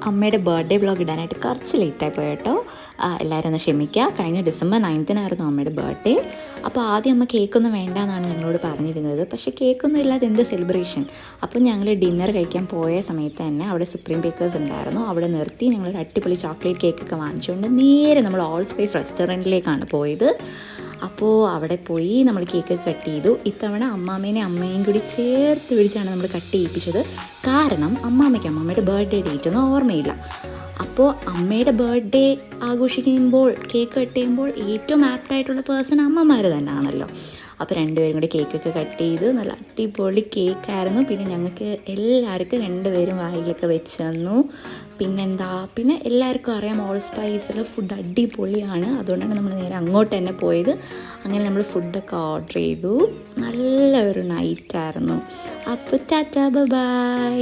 അമ്മയുടെ birthday vlog ഇടാനായിട്ട് കുറച്ച് ലേറ്റായി പോയി കേട്ടോ. എല്ലാവരും ഒന്ന് ക്ഷമിക്കുക. കഴിഞ്ഞ ഡിസംബർ 9-നായിരുന്നു അമ്മയുടെ ബർത്ത്ഡേ. അപ്പോൾ ആദ്യം അമ്മ കേക്കൊന്നും വേണ്ടാന്നാണ് ഞങ്ങളോട് പറഞ്ഞിരുന്നത്. പക്ഷേ കേക്കൊന്നും ഇല്ലാതെ എന്ത് സെലിബ്രേഷൻ. അപ്പോൾ ഞങ്ങൾ ഡിന്നർ കഴിക്കാൻ പോയ സമയത്ത് തന്നെ അവിടെ സുപ്രീം ബേക്കേഴ്സ് ഉണ്ടായിരുന്നു. അവിടെ നിർത്തി ഞങ്ങളൊരു അടിപൊളി ചോക്ലേറ്റ് കേക്കൊക്കെ വാങ്ങിച്ചുകൊണ്ട് നേരെ നമ്മൾ ഓൾ സ്പേസ് റെസ്റ്റോറൻറ്റിലേക്കാണ് പോയത്. അപ്പോൾ അവിടെ പോയി നമ്മൾ കേക്ക് കട്ട് ചെയ്തു. ഇത്തവണ അമ്മയും കൂടി ചേർത്ത് പിടിച്ചാണ് നമ്മൾ കട്ട് ചെയ്യിപ്പിച്ചത്. കാരണം അമ്മമ്മയുടെ ബർത്ത്ഡേ ഡേറ്റ് ഒന്നും ഓർമ്മയില്ല. അപ്പോൾ അമ്മയുടെ ബർത്ത്ഡേ ആഘോഷിക്കുമ്പോൾ കേക്ക് കട്ട് ചെയ്യുമ്പോൾ ഏറ്റവും ആപ്റ്റായിട്ടുള്ള പേഴ്സൺ അമ്മമാർ തന്നെയാണല്ലോ. അപ്പോൾ രണ്ടുപേരും കൂടി കേക്കൊക്കെ കട്ട് ചെയ്തു. നല്ല അടിപൊളി കേക്കായിരുന്നു. പിന്നെ ഞങ്ങൾക്ക് എല്ലാവർക്കും രണ്ടുപേരും വായിലൊക്കെ വെച്ച് തന്നു. പിന്നെ എല്ലാവർക്കും അറിയാം ഓൾ സ്പൈസിൽ ഫുഡ് അടിപൊളിയാണ്. അതുകൊണ്ടാണ് നമ്മൾ നേരെ അങ്ങോട്ട് തന്നെ പോയത്. അങ്ങനെ നമ്മൾ ഫുഡൊക്കെ ഓർഡർ ചെയ്തു. നല്ല ഒരു നൈറ്റായിരുന്നു. അപ്പോൾ ടാറ്റാ ബൈ.